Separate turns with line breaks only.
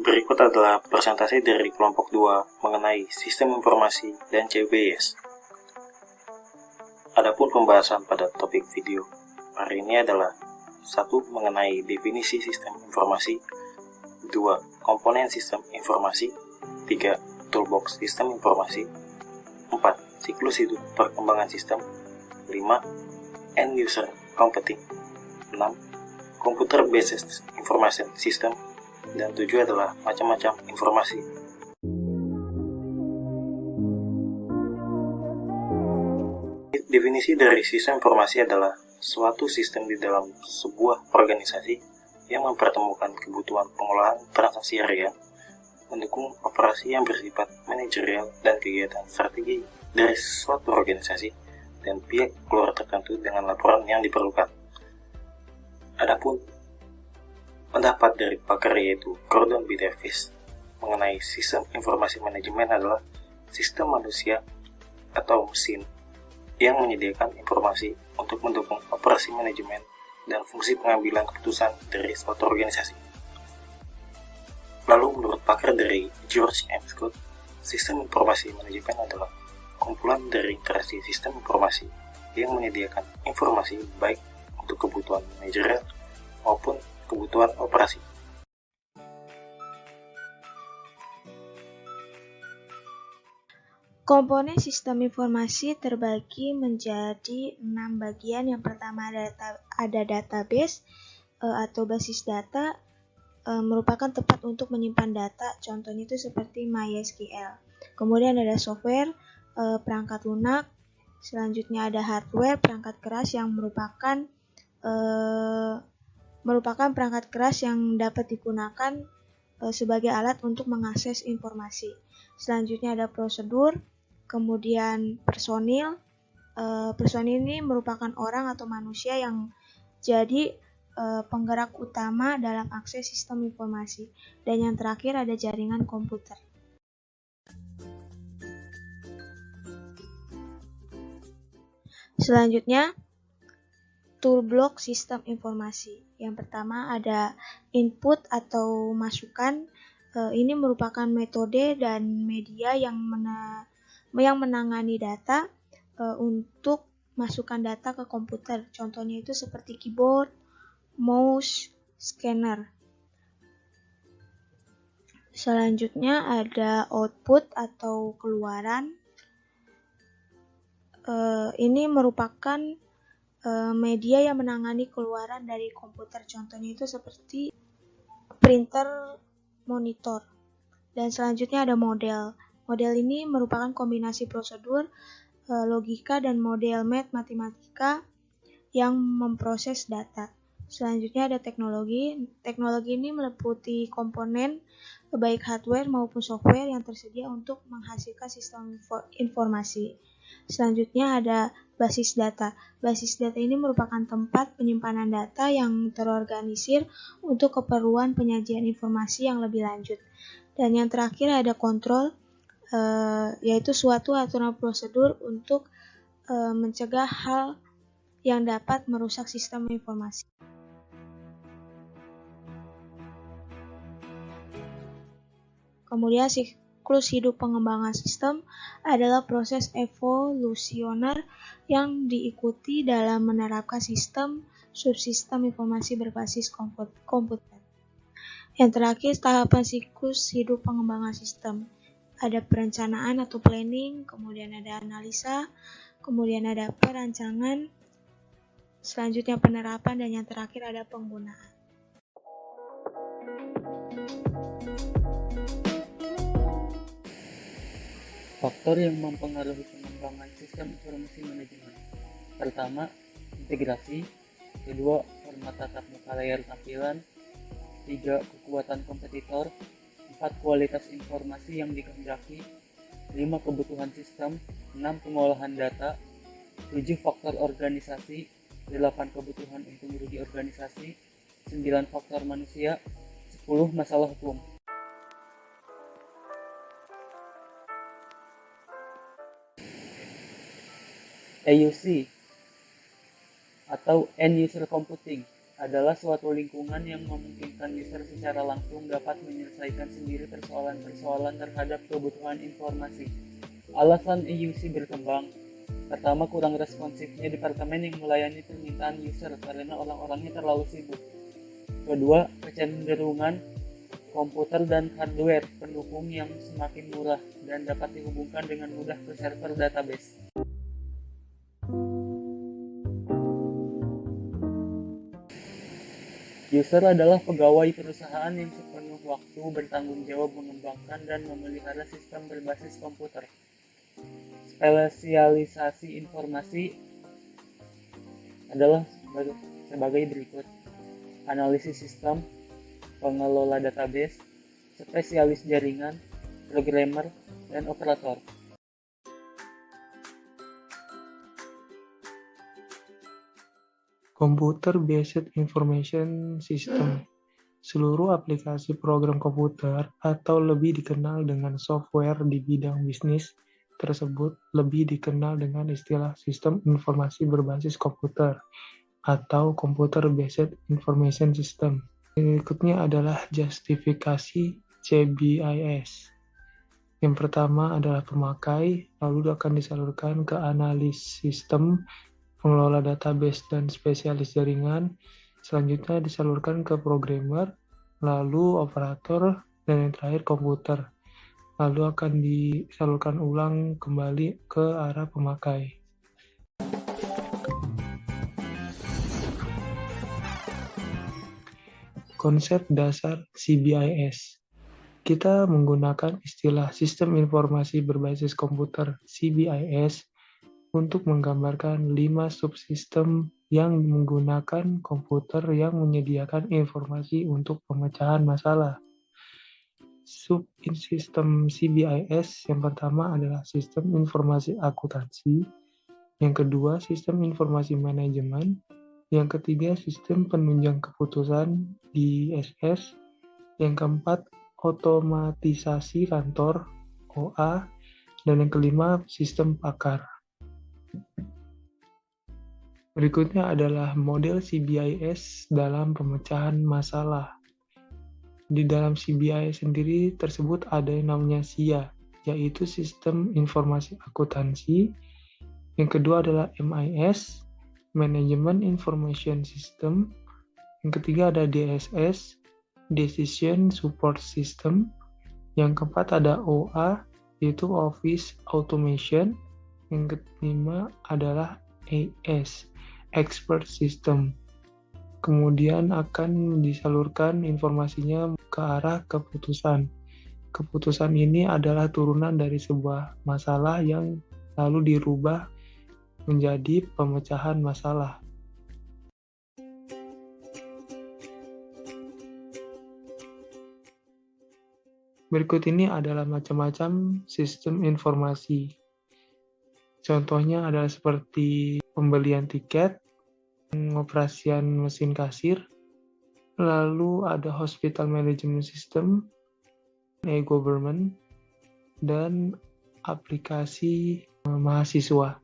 Berikut adalah presentasi dari kelompok 2 mengenai sistem informasi dan CBS. Adapun pembahasan pada topik video hari ini adalah 1. Mengenai definisi sistem informasi, 2. Komponen sistem informasi, 3. Toolbox sistem informasi, 4. Siklus hidup perkembangan sistem, 5. End user computing, 6. Computer based information system, dan 7 adalah macam-macam informasi. Definisi dari sistem informasi adalah suatu sistem di dalam sebuah organisasi yang mempertemukan kebutuhan pengolahan transaksi harian, mendukung operasi yang bersifat manajerial dan kegiatan strategi dari suatu organisasi dan pihak keluar tertentu dengan laporan yang diperlukan. Adapun pendapat dari pakar yaitu Gordon B. Davis mengenai sistem informasi manajemen adalah sistem manusia atau mesin yang menyediakan informasi untuk mendukung operasi manajemen dan fungsi pengambilan keputusan dari suatu organisasi. Lalu menurut pakar dari George M. Scott, sistem informasi manajemen adalah kumpulan dari interaksi sistem informasi yang menyediakan informasi baik untuk kebutuhan manajerial maupun kebutuhan operasi.
Komponen sistem informasi terbagi menjadi 6 bagian. Yang pertama ada database atau basis data, merupakan tempat untuk menyimpan data. Contohnya itu seperti MySQL. Kemudian ada software, perangkat lunak. Selanjutnya ada hardware, perangkat keras yang merupakan perangkat keras yang dapat digunakan sebagai alat untuk mengakses informasi. Selanjutnya ada prosedur, kemudian personil. Personil ini merupakan orang atau manusia yang jadi penggerak utama dalam akses sistem informasi. Dan yang terakhir ada jaringan komputer. Selanjutnya, toolbox sistem informasi. Yang pertama ada input atau masukan. Ini merupakan metode dan media yang menangani data untuk masukkan data ke komputer. Contohnya itu seperti keyboard, mouse, scanner. Selanjutnya ada output atau keluaran. Ini merupakan media yang menangani keluaran dari komputer. Contohnya itu seperti printer, monitor. Dan selanjutnya ada model. Model ini merupakan kombinasi prosedur, logika, dan model matematika yang memproses data. Selanjutnya ada teknologi. Teknologi ini meliputi komponen baik hardware maupun software yang tersedia untuk menghasilkan sistem informasi. Selanjutnya ada basis data. Basis data ini merupakan tempat penyimpanan data yang terorganisir untuk keperluan penyajian informasi yang lebih lanjut. Dan yang terakhir ada kontrol, yaitu suatu aturan prosedur untuk mencegah hal yang dapat merusak sistem informasi. Kemudian siklus hidup pengembangan sistem adalah proses evolusioner yang diikuti dalam menerapkan sistem subsistem informasi berbasis komputer. Yang terakhir, tahapan siklus hidup pengembangan sistem. Ada perencanaan atau planning, kemudian ada analisa, kemudian ada perancangan, selanjutnya penerapan, dan yang terakhir ada penggunaan.
Faktor yang mempengaruhi pengembangan sistem informasi manajemen. Pertama, integrasi. Kedua, format tatap muka layar tampilan. 3. Kekuatan kompetitor. 4. Kualitas informasi yang dikehendaki. 5. Kebutuhan sistem. 6. Pengolahan data. 7. Faktor organisasi. 8. Kebutuhan untung rugi organisasi. 9. Faktor manusia. 10. Masalah hukum. EUC atau End User Computing adalah suatu lingkungan yang memungkinkan user secara langsung dapat menyelesaikan sendiri persoalan-persoalan terhadap kebutuhan informasi. Alasan EUC berkembang: pertama, kurang responsifnya departemen yang melayani permintaan user karena orang-orangnya terlalu sibuk. Kedua, kecenderungan komputer dan hardware pendukung yang semakin murah dan dapat dihubungkan dengan mudah ke server database. User adalah pegawai perusahaan yang sepenuh waktu bertanggung jawab mengembangkan dan memelihara sistem berbasis komputer. Spesialisasi informasi adalah sebagai berikut: analisis sistem, pengelola database, spesialis jaringan, programmer, dan operator.
Computer-Based Information System. Seluruh aplikasi program komputer atau lebih dikenal dengan software di bidang bisnis tersebut lebih dikenal dengan istilah sistem informasi berbasis komputer atau Computer-Based Information System. Berikutnya adalah justifikasi CBIS. Yang pertama adalah pemakai, lalu akan disalurkan ke analis sistem, pengelola database dan spesialis jaringan, selanjutnya disalurkan ke programmer, lalu operator, dan yang terakhir komputer. Lalu akan disalurkan ulang kembali ke arah pemakai. Konsep dasar CBIS. Kita menggunakan istilah Sistem Informasi Berbasis Komputer (CBIS) untuk menggambarkan 5 subsistem yang menggunakan komputer yang menyediakan informasi untuk pemecahan masalah. Subsistem CBIS yang pertama adalah sistem informasi akuntansi, yang kedua sistem informasi manajemen, yang ketiga sistem penunjang keputusan DSS, yang keempat otomatisasi kantor OA, dan yang kelima sistem pakar. Berikutnya adalah model CBIS dalam pemecahan masalah. Di dalam CBIS sendiri tersebut ada yang namanya SIA, yaitu Sistem Informasi Akuntansi. Yang kedua adalah MIS, Management Information System. Yang ketiga ada DSS, Decision Support System. Yang keempat ada OA, yaitu Office Automation. Yang kelima adalah AS, Expert System. Kemudian akan disalurkan informasinya ke arah keputusan. Keputusan ini adalah turunan dari sebuah masalah yang lalu dirubah menjadi pemecahan masalah. Berikut ini adalah macam-macam sistem informasi. Contohnya adalah seperti pembelian tiket, pengoperasian mesin kasir, lalu ada hospital management system, e-government, dan aplikasi mahasiswa.